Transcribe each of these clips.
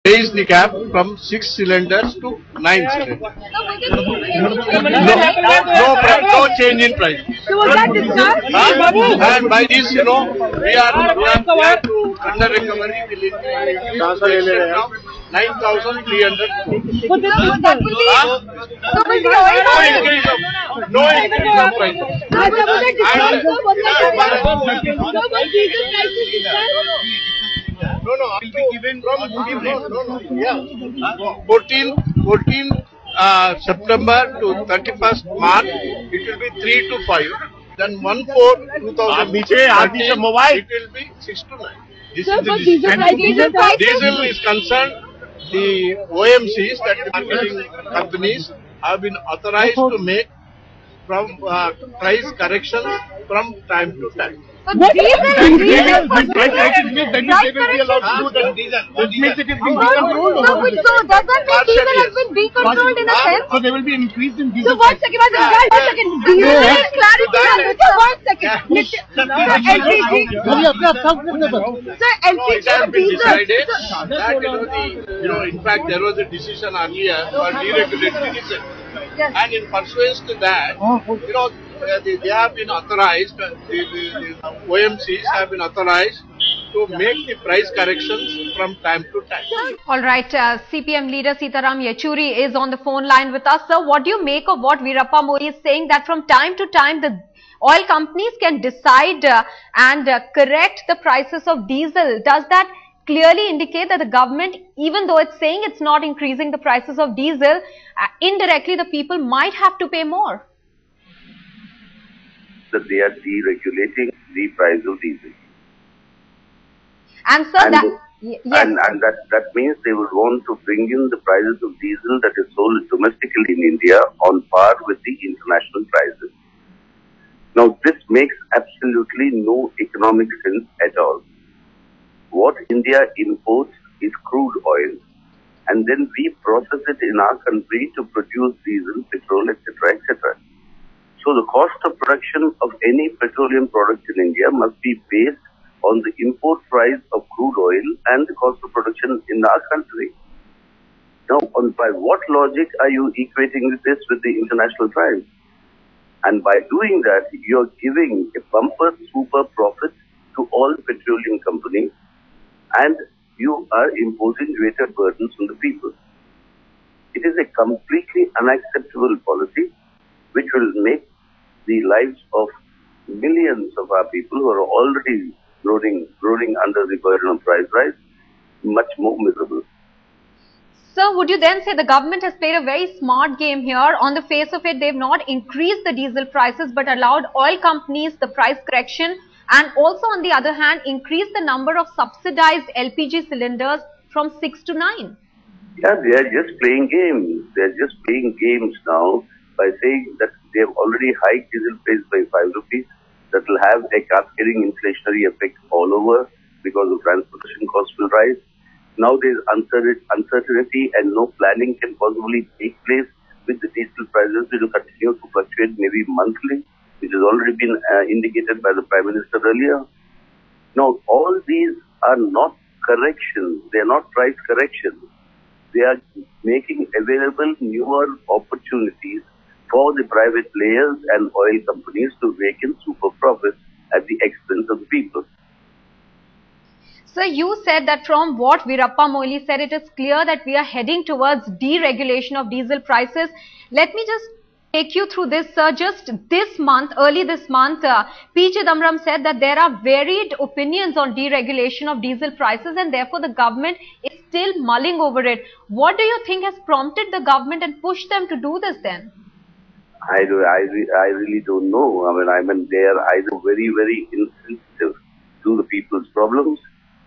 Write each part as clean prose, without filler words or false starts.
raise the cap from 6 cylinders to 9 cylinders. No change in price. So was that discussed? And by this, we are to under recovery will increase now 9,300. So that will be No increase of price. No, I will be given from 14 September to 31st March, it will be 3 to 5. Then 1/4/2013, it will be 6 to 9. This is the diesel is concerned. The OMCs, that the marketing companies, have been authorized to make from price corrections from time to time. But diesel price correction means that they will be allowed to do that diesel. That means it is being decontrolled. So does that mean diesel has been decontrolled in a sense? So there will be increase in diesel. So one second. Diesel clarity. So 1 second. LPG. So It has been decided that in fact there was a decision earlier for deregulating diesel. Yes. And in pursuance to that, they have been authorized, the OMCs have been authorized to make the price corrections from time to time. All right, CPM leader Sitaram Yechury is on the phone line with us. Sir, what do you make of what Veerappa Moily is saying, that from time to time the oil companies can decide and correct the prices of diesel? Does that clearly indicate that the government, even though it's saying it's not increasing the prices of diesel, indirectly the people might have to pay more? That they are deregulating the price of diesel. And sir, and yes. that means they would want to bring in the prices of diesel that is sold domestically in India on par with the international prices. Now, this makes absolutely no economic sense at all. What India imports is crude oil, and then we process it in our country to produce diesel, petrol, etc., etc. So the cost of production of any petroleum product in India must be based on the import price of crude oil and the cost of production in our country. Now, by what logic are you equating this with the international price? And by doing that, you are giving a bumper super profit to all petroleum companies, and you are imposing greater burdens on the people. It is a completely unacceptable policy which will make the lives of millions of our people who are already groaning under the burden of price rise much more miserable. Sir, would you then say the government has played a very smart game here? On the face of it, they've not increased the diesel prices but allowed oil companies the price correction, and also on the other hand increased the number of subsidized LPG cylinders from 6 to 9. Yeah, they are just playing games. They are just playing games now by saying that they have already hiked diesel price by 5 rupees. That will have a cascading inflationary effect all over because of transportation costs will rise. Now there is uncertainty and no planning can possibly take place with the diesel prices. It will continue to fluctuate maybe monthly, which has already been indicated by the Prime Minister earlier. Now, all these are not corrections. They are not price corrections. They are making available newer opportunities for the private players and oil companies to rake in super profits at the expense of the people. Sir, you said that from what Veerappa Moily said, it is clear that we are heading towards deregulation of diesel prices. Let me just take you through this, sir. Just this month, early this month, P. Chidambaram said that there are varied opinions on deregulation of diesel prices and therefore the government is still mulling over it. What do you think has prompted the government and pushed them to do this then? I really don't know. I mean, they are either very, very insensitive to the people's problems,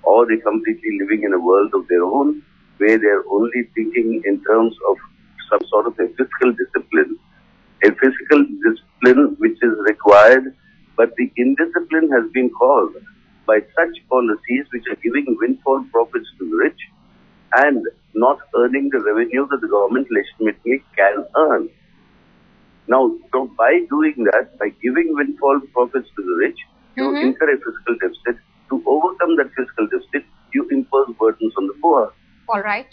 or they're completely living in a world of their own, where they're only thinking in terms of some sort of a fiscal discipline. A fiscal discipline which is required, but the indiscipline has been caused by such policies which are giving windfall profits to the rich and not earning the revenue that the government legitimately can earn. Now, so by doing that, by giving windfall profits to the rich, you incur a fiscal deficit. To overcome that fiscal deficit, you impose burdens on the poor. All right.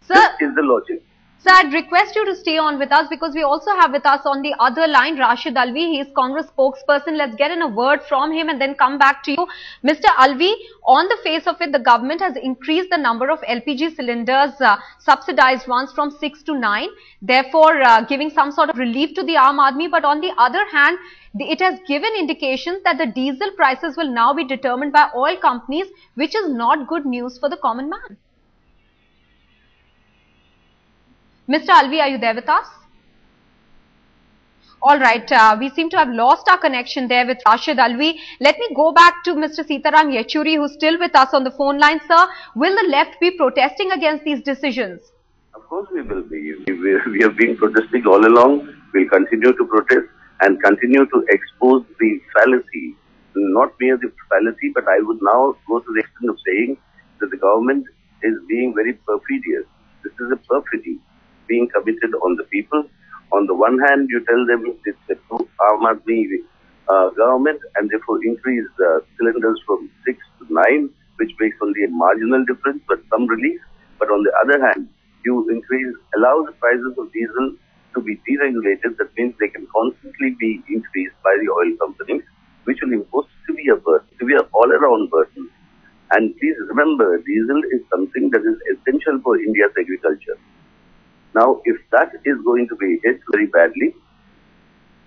This Sir, is the logic. Sir, I'd request you to stay on with us because we also have with us on the other line Rashid Alvi. He is Congress spokesperson. Let's get in a word from him and then come back to you. Mr. Alvi, on the face of it, the government has increased the number of LPG cylinders, subsidized ones, from 6 to 9, therefore giving some sort of relief to the Aam Aadmi. But on the other hand, it has given indications that the diesel prices will now be determined by oil companies, which is not good news for the common man. Mr. Alvi, are you there with us? All right, we seem to have lost our connection there with Rashid Alvi. Let me go back to Mr. Sitaram Yechury, who's still with us on the phone line. Sir, will the left be protesting against these decisions? Of course we will be. We have been protesting all along. We'll continue to protest and continue to expose the fallacy. Not mere the fallacy, but I would now go to the extent of saying that the government is being very perfidious. This is a perfidy being committed on the people. On the one hand, you tell them it's a Aam Aadmi government and therefore increase cylinders from 6 to 9, which makes only a marginal difference, but some relief. But on the other hand, you allow the prices of diesel to be deregulated. That means they can constantly be increased by the oil companies, which will impose severe all-around burden. And please remember, diesel is something that is essential for India's agriculture. Now, if that is going to be hit very badly,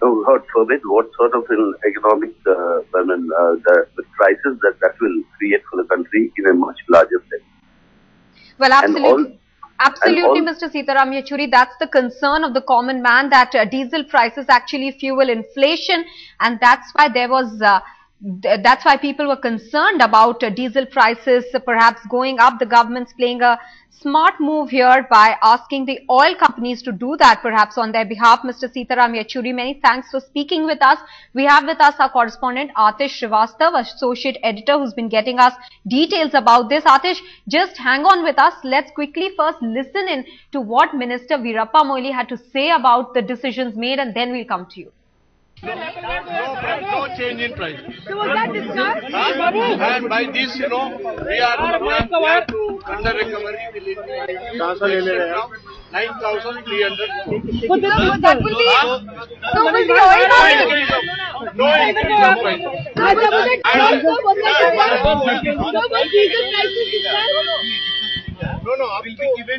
God forbid, what sort of an economic the crisis that will create for the country in a much larger sense. Well, absolutely. Absolutely, Mr. Sitaram Yechury, that's the concern of the common man, that diesel prices actually fuel inflation, and that's why there was that's why people were concerned about diesel prices perhaps going up. The government's playing a smart move here by asking the oil companies to do that perhaps on their behalf. Mr. Sitaram Yechury, many thanks for speaking with us. We have with us our correspondent Atish Srivastav, associate editor, who's been getting us details about this. Atish, just hang on with us. Let's quickly first listen in to what Minister Veerappa Moily had to say about the decisions made, and then we'll come to you. No change in price. So was that discussed? And by this, we are to under recovery will now 9,300 crore. So that will be, so will the oil company? No increase of price. Was diesel prices discussed? No, up to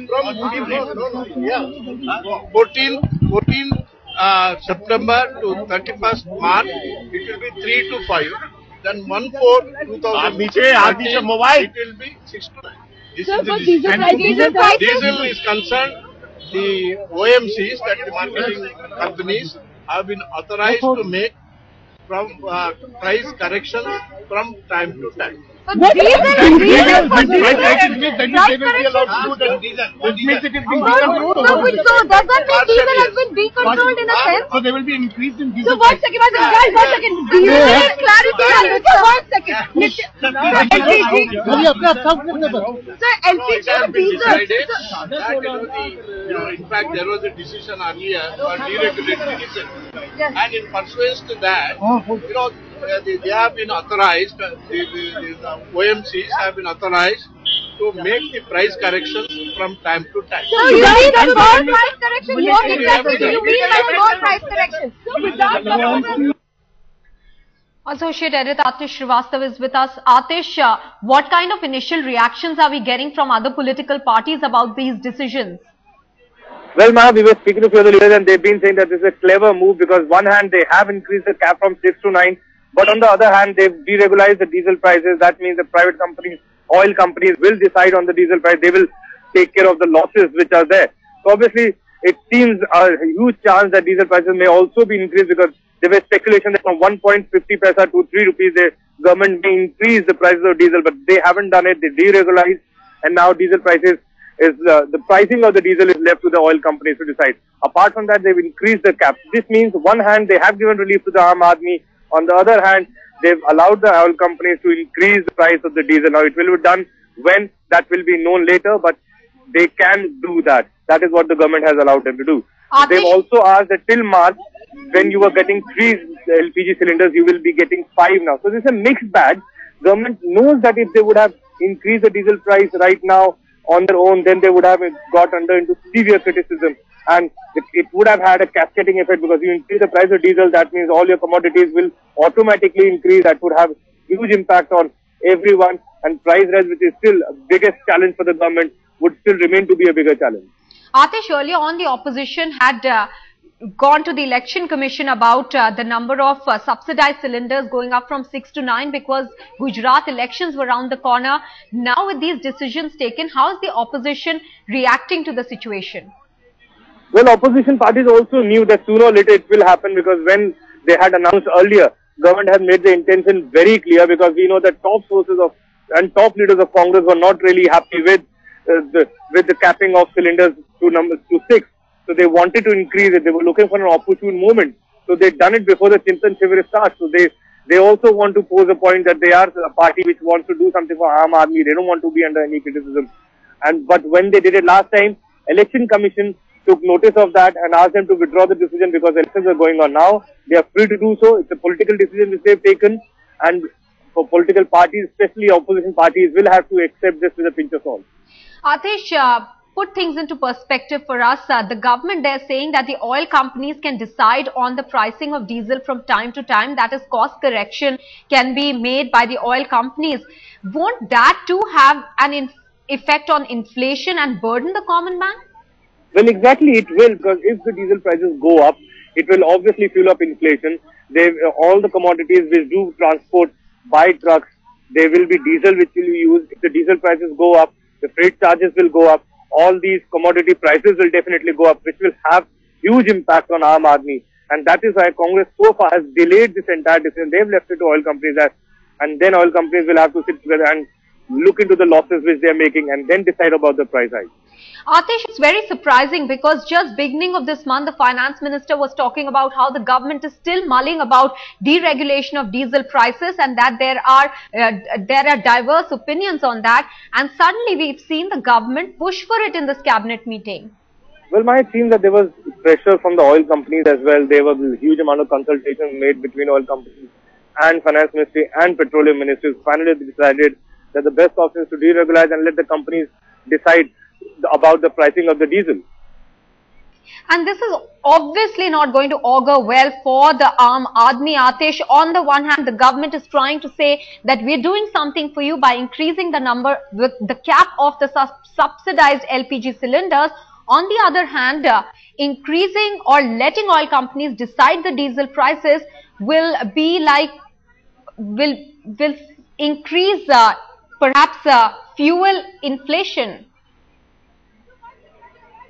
from 14 September to 31st March, it will be 3 to 5. Then 1/4/2030, it will be 6 to 9. This is the Diesel prices? Diesel is concerned, the OMCs, that the marketing companies, have been authorized to make from price corrections from time to time. But diesel That means they will be allowed to do that. This means it is being decontrolled. So does that mean diesel has been decontrolled in a sense? So there will be increase in diesel. So one second, guys, 1 second. Diesel is clarity. So 1 second. LPG. Sir, LPG and diesel. In fact, there was a decision earlier for deregulatory reason. And in pursuance to that, they have been authorized, the OMCs have been authorized to make the price corrections from time to time. So you mean that more price correction? What exactly do you mean by more price correction? So without the Associate Editor Atish Srivastav is with us. Atish, what kind of initial reactions are we getting from other political parties about these decisions? Well, Maha, we were speaking to a few other leaders and they've been saying that this is a clever move because one hand they have increased the cap from 6 to 9, but on the other hand they've deregularized the diesel prices. That means the private companies, oil companies will decide on the diesel price. They will take care of the losses which are there. So obviously it seems a huge chance that diesel prices may also be increased because there was speculation that from 1.50 paisa to 3 rupees the government may increase the prices of diesel, but they haven't done it. They deregularized and now diesel prices is the pricing of the diesel is left to the oil companies to decide. Apart from that, they've increased the cap. This means one hand they have given relief to the Aam Aadmi. On the other hand, they've allowed the oil companies to increase the price of the diesel. Now it will be done when, that will be known later, but they can do that. That is what the government has allowed them to do. They've also asked that till March, when you were getting 3 LPG cylinders, you will be getting 5 now. So this is a mixed bag. Government knows that if they would have increased the diesel price right now, on their own, then they would have got into severe criticism, and it would have had a cascading effect, because you increase the price of diesel, that means all your commodities will automatically increase. That would have huge impact on everyone, and price rise, which is still the biggest challenge for the government, would still remain to be a bigger challenge. Atish, earlier on the opposition had gone to the election commission about the number of subsidized cylinders going up from 6 to 9 because Gujarat elections were around the corner. Now with these decisions taken, how is the opposition reacting to the situation? Well, opposition parties also knew that sooner or later it will happen, because when they had announced earlier, government has made the intention very clear, because we know that top sources of and top leaders of Congress were not really happy with the capping of cylinders to 6. So they wanted to increase it. They were looking for an opportune moment. So they've done it before the Chintan Shivir starts. So they also want to pose a point that they are a party which wants to do something for Aam Aadmi. They don't want to be under any criticism. But when they did it last time, Election Commission took notice of that and asked them to withdraw the decision, because elections are going on now. They are free to do so. It's a political decision which they've taken, and for political parties, especially opposition parties, will have to accept this with a pinch of salt. Atish, put things into perspective for us. The government, they're saying that the oil companies can decide on the pricing of diesel from time to time. That is, cost correction can be made by the oil companies. Won't that too have an effect on inflation and burden the common man? Well, exactly it will, because if the diesel prices go up, it will obviously fuel up inflation. All the commodities which do transport by trucks, there will be diesel which will be used. If the diesel prices go up, the freight charges will go up. All these commodity prices will definitely go up, which will have huge impact on Aam Aadmi. And that is why Congress so far has delayed this entire decision. They've left it to oil companies, and then oil companies will have to sit together and look into the losses which they are making and then decide about the price hike. Atish, it's very surprising, because just beginning of this month, the finance minister was talking about how the government is still mulling about deregulation of diesel prices, and that there are diverse opinions on that. And suddenly we've seen the government push for it in this cabinet meeting. Well, it seems that there was pressure from the oil companies as well. There was a huge amount of consultation made between oil companies and finance ministry and petroleum ministries. Finally, they decided that the best option is to deregulate and let the companies decide about the pricing of the diesel. And this is obviously not going to augur well for the Aam Aadmi. Atish, on the one hand, the government is trying to say that we're doing something for you by increasing the number with the cap of the subsidized LPG cylinders. On the other hand, increasing or letting oil companies decide the diesel prices will be like, will increase perhaps fuel inflation.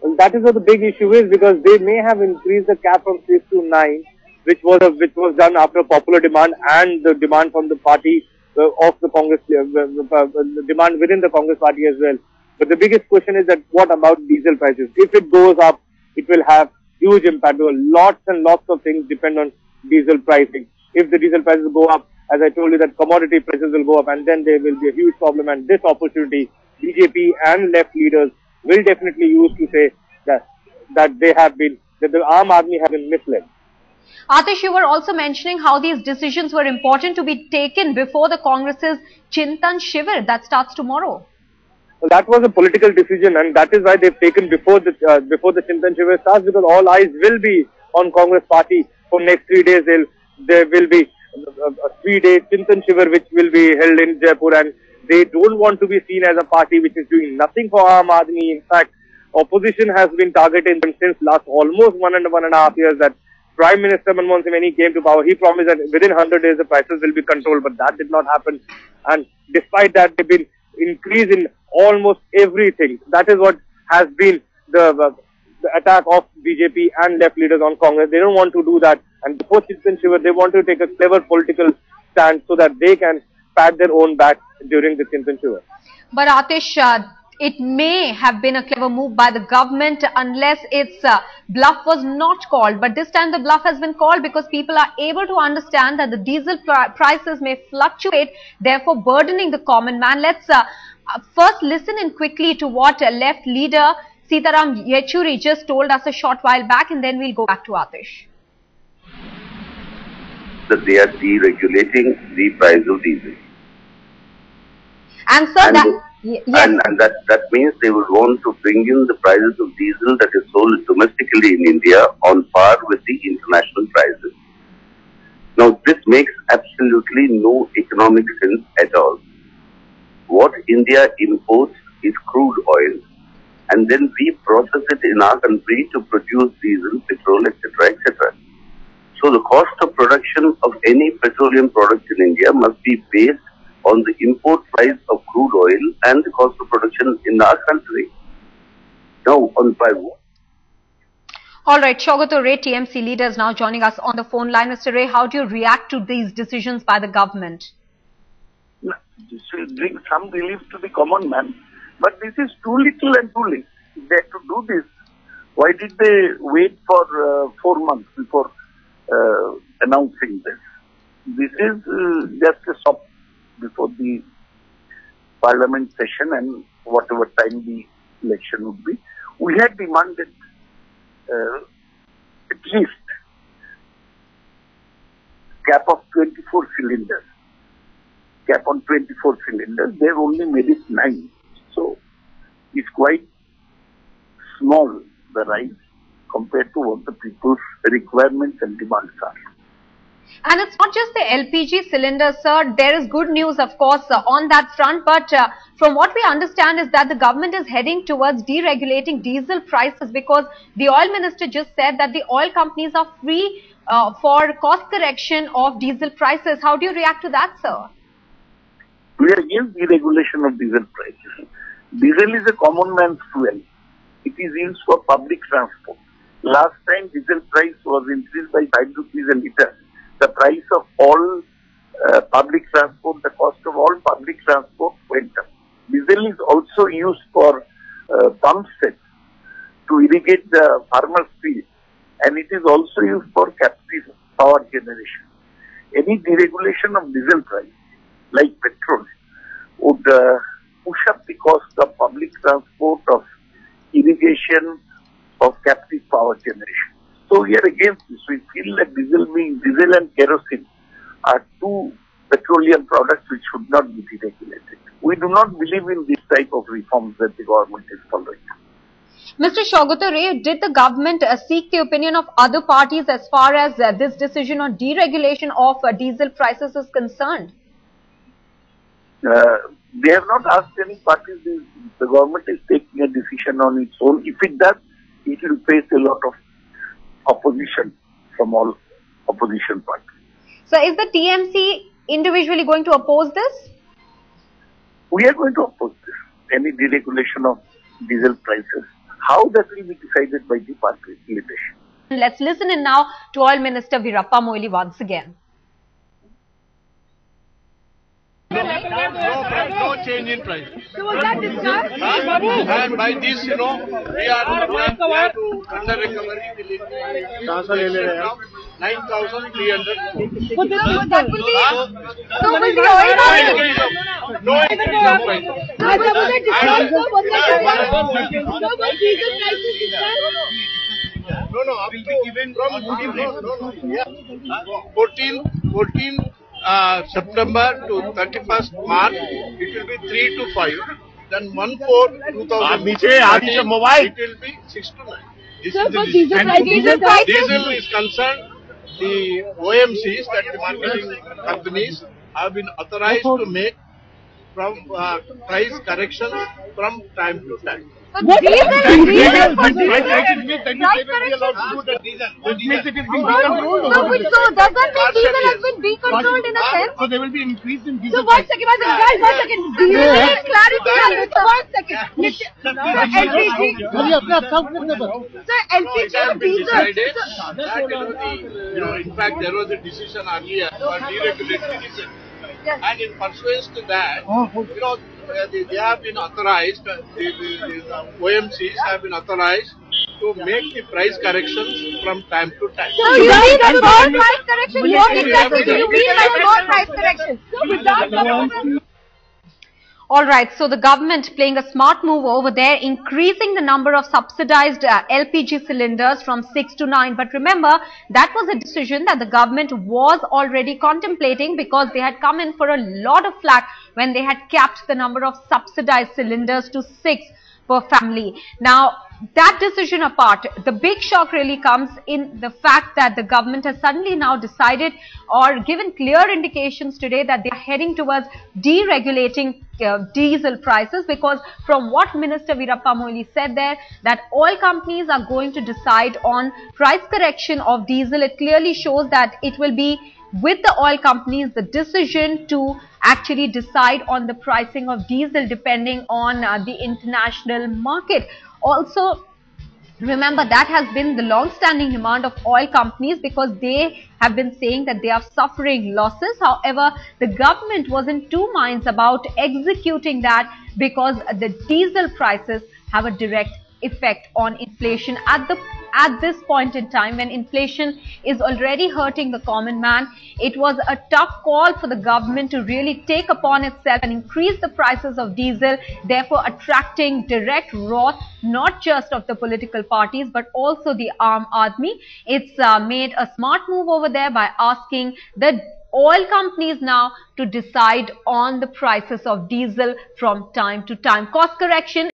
Well, that is what the big issue is, because they may have increased the cap from 6 to 9, which was done after popular demand and the demand from the party of the Congress, the demand within the Congress party as well. But the biggest question is that what about diesel prices? If it goes up, it will have huge impact. Lots and lots of things depend on diesel pricing. If the diesel prices go up, as I told you, that commodity prices will go up, and then there will be a huge problem. And this opportunity, BJP and left leaders will definitely use to say that the Aam Aadmi have been misled. Atish, you were also mentioning how these decisions were important to be taken before the Congress's Chintan Shivir that starts tomorrow. Well, that was a political decision, and that is why they've taken before the Chintan Shivir starts, because all eyes will be on Congress party for next 3 days. There will be a 3-day Chintan Shivir which will be held in Jaipur, and they don't want to be seen as a party which is doing nothing for Aam Aadmi. In fact, opposition has been targeting them since last almost 1.5 years. That Prime Minister Manmohan Singh, when he came to power, he promised that within 100 days the prices will be controlled, but that did not happen. And despite that, they've been increased in almost everything. That is what has been the attack of BJP and left leaders on Congress. They don't want to do that. And before Chintan Shivir, they want to take a clever political stand so that they can pat their own back during the Chintan Shivir. But Atish, it may have been a clever move by the government unless its bluff was not called. But this time the bluff has been called, because people are able to understand that the diesel prices may fluctuate, therefore burdening the common man. Let's first listen in quickly to what left leader Sitaram Yechuri just told us a short while back, and then we'll go back to Atish. That they are deregulating the price of diesel. And sir, Yes. And that means they would want to bring in the prices of diesel that is sold domestically in India on par with the international prices. Now, this makes absolutely no economic sense at all. What India imports is crude oil, and then we process it in our country to produce diesel, petrol, etc., etc. So the cost of production of any petroleum product in India must be based on the import price of crude oil and the cost of production in our country. Now, by what? All right, Shaugat Ray, TMC leader, is now joining us on the phone line. Mr. Ray, how do you react to these decisions by the government? This will bring some relief to the common man, but this is too little and too late. If they had to do this, why did they wait for 4 months before announcing this? This is just a stop before the parliament session and whatever time the election would be. We had demanded at least cap of 24 cylinders. Cap on 24 cylinders, they've only made it 9. So it's quite small, the rise, compared to what the people's requirements and demands are. And it's not just the LPG cylinder, sir. There is good news, of course, on that front. But from what we understand is that the government is heading towards deregulating diesel prices, because the oil minister just said that the oil companies are free for cost correction of diesel prices. How do you react to that, sir? We are against deregulation of diesel prices. Diesel is a common man's fuel. It is used for public transport. Last time diesel price was increased by 5 rupees a litre. The price of all public transport, the cost of all public transport went up. Diesel is also used for pump sets to irrigate the farmer's field, and it is also used for captive power generation. Any deregulation of diesel price, like petrol, would push up the cost of public transport, of irrigation, of captive power generation. So we are against this. We feel that diesel and kerosene are two petroleum products which should not be deregulated. We do not believe in this type of reforms that the government is following. Mr. Shaugat Ray, did the government seek the opinion of other parties as far as this decision on deregulation of diesel prices is concerned? They have not asked any parties. The government is taking a decision on its own. If it does, it will face a lot of opposition from all opposition parties. So is the TMC individually going to oppose this? We are going to oppose this, any deregulation of diesel prices. How that will be decided by the party leadership. Let's listen in now to Oil Minister Veerappa Moily once again. No change in price. So was that discussed? And by this, we are under recovery. 9,300. So that will be. So will the oil No increase in price. was it discussed? So was diesel prices discussed? No, given from 14 September to 31st March, it will be 3 to 5. Then 1/4/2013, it will be 6 to 9. Sir, but diesel prices? Diesel is concerned, the OMCs, that the marketing companies, have been authorized to make from price corrections from time to time. So diesel for That means they will be allowed to do that. That means it is being decontrolled. So does that mean diesel has been decontrolled in a sense? So there will be increase in diesel. So one second. Guys, 1 second. Diesel is clarity. 1 second. LPG. Sir, LPG and diesel. In fact, there was a decision earlier for deregulating diesel. Yes. And in pursuance to that, they have been authorized, the OMCs have been authorized to make the price corrections from time to time. So you mean the more price correction? What exactly do you mean by more price correction? So without All right, so the government playing a smart move over there, increasing the number of subsidized LPG cylinders from 6 to 9. But remember, that was a decision that the government was already contemplating, because they had come in for a lot of flack when they had capped the number of subsidized cylinders to 6 per family. Now, that decision apart, the big shock really comes in the fact that the government has suddenly now decided or given clear indications today that they are heading towards deregulating diesel prices, because from what Minister Veerappa Moily said there, that oil companies are going to decide on price correction of diesel. It clearly shows that it will be with the oil companies the decision to actually decide on the pricing of diesel depending on the international market. Also, remember, that has been the long-standing demand of oil companies, because they have been saying that they are suffering losses. However, the government was in two minds about executing that, because the diesel prices have a direct effect on inflation at this point in time, when inflation is already hurting the common man. It was a tough call for the government to really take upon itself and increase the prices of diesel, therefore attracting direct wrath not just of the political parties but also the Aam Aadmi. It's made a smart move over there by asking the oil companies now to decide on the prices of diesel from time to time. Cost correction